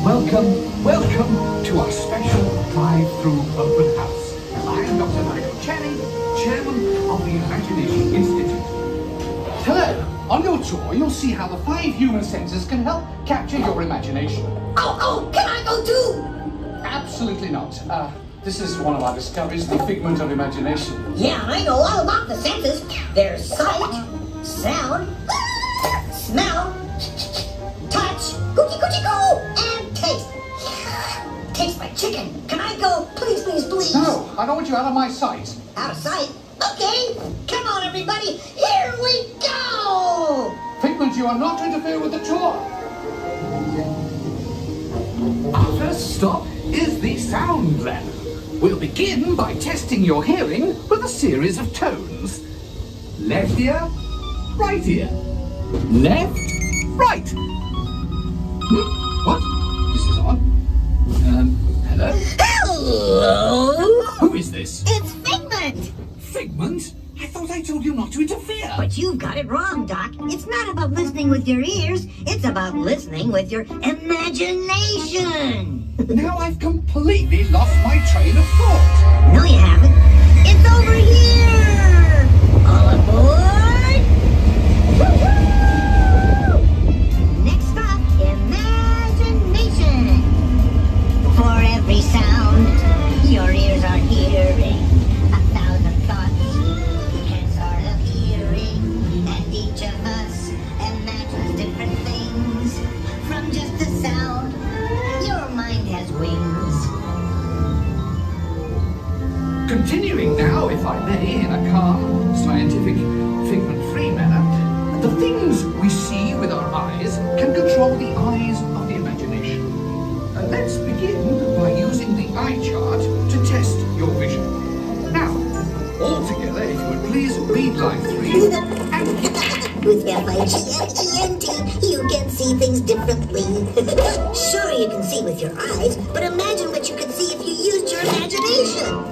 Welcome to our special drive-through open house. I am Dr. Nigel Channing, Chairman of the Imagination Institute. Hello. On your tour, you'll see how the 5 human senses can help capture your imagination. Oh, can I go too? Absolutely not. This is one of our discoveries, the figment of imagination. Yeah, I know all about the senses. There's sight, sound, smell, touch, cookie-coo, and taste. Tastes like chicken. Can I go? Please, please, please. No, I don't want you out of my sight. Out of sight? Okay. Come on, everybody. Here we go. Figment, you are not to interfere with the tour. Our first stop is the sound lab. We'll begin by testing your hearing with a series of tones. Left ear, right ear. Left, right. What? This is odd. Hello? Hello. Who is this? It's Figment. Figment? I thought I told you not to interfere. But you've got it wrong, Doc. It's not about listening with your ears. It's about listening with your imagination. Now I've completely lost my train of thought. No, you haven't. It's over here. All aboard. Woo-hoo! Next stop, imagination. For every sound your ears are hearing, 1,000 thoughts can sort of hearing, and each of us imagines different things from just the sound. Your mind has wings. Continuing now, if I may, in a calm, scientific, figment-free manner, the things we see with our eyes can control the eyes of the imagination. Let's begin by using the eye chart to test your vision. Now, all together, if you would please read line 3 and With Figment, you can see things differently. Sure, you can see with your eyes, but imagine what you could see if you used your imagination.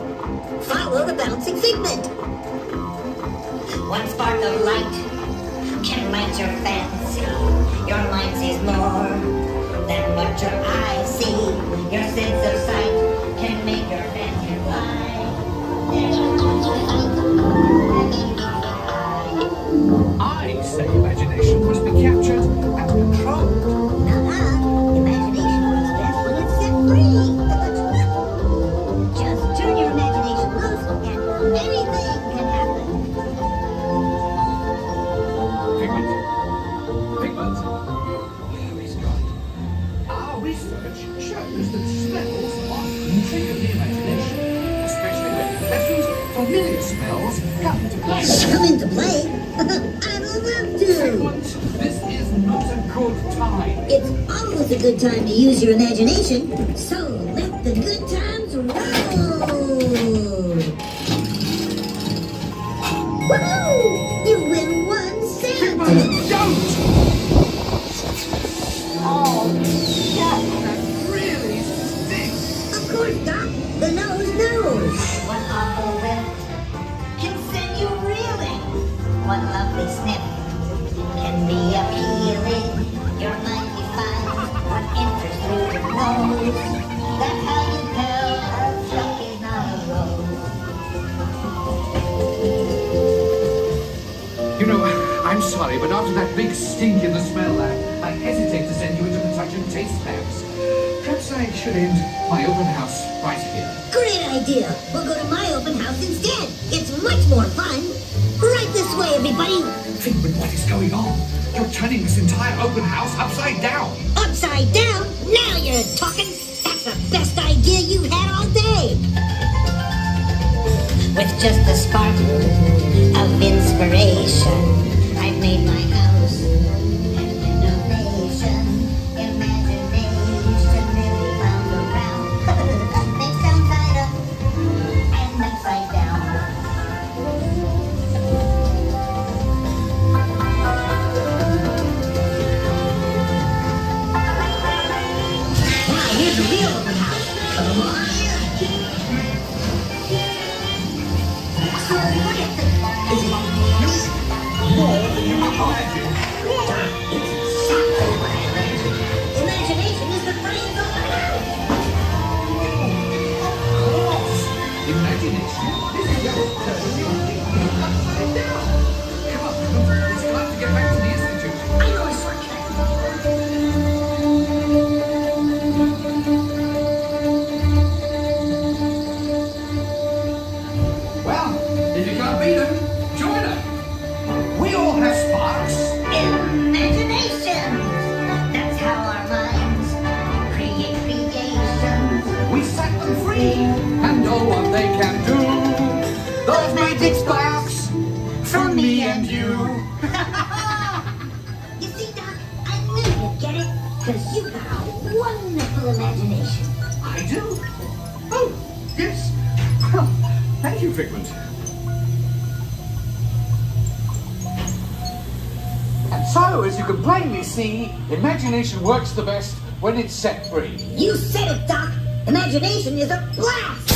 Follow the bouncing figment. One spark of light can light your fancy. Your mind sees more than what your eyes see. Your sense of sight can make your fancy fly. I say imagination must be captured and controlled. Imagination works best when it's set free. Just turn your imagination loose and anything can happen. Figment? Where is God? Our research shows that smells often trigger the imagination, especially when pleasant, familiar smells come into play. Come into play? I'd love to. Figment, this is not a good time. It's always a good time to use your imagination, so let the good times roll. Woohoo! You win 1 cent. Figment, don't! Oh, God, that really stinks. Of course, Doc. The nose knows. One awful whiff can send you reeling. One lovely sniff can be appealing. Your mind defines what enters through your nose. That's how you tell a truck is not a road. You know, I'm sorry, but after that big stink in the smell lab, I hesitate to send you into the touch and taste labs. Perhaps I should end my open house right here. Great idea. We'll go to my open house instead. It's much more fun. Right this way, everybody. Figment, what is going on? You're turning this entire open house upside down. Upside down? Now you're talking. That's the best idea you've had all day. With just a spark of inspiration, I've made my house an innovation. Imagination really wound around. Things sound side up and upside down. Now here's the real open house. Come on in. So what do you think? Is it imagination, this is just turning your thinking upside down. Come on, it's time to get back to the Institute. I know a shortcut. Well, if you can't beat them, join them. We all have sparks. Imaginations! That's how our minds create creations. We set them free and know what they can do. Those magic sparks from me and you. You see, Doc, I knew you'd get it, because you've got a wonderful imagination. I do. Oh, yes. Well, thank you, Figment. And so, as you can plainly see, imagination works the best when it's set free. You said it, Doc. Imagination is a blast!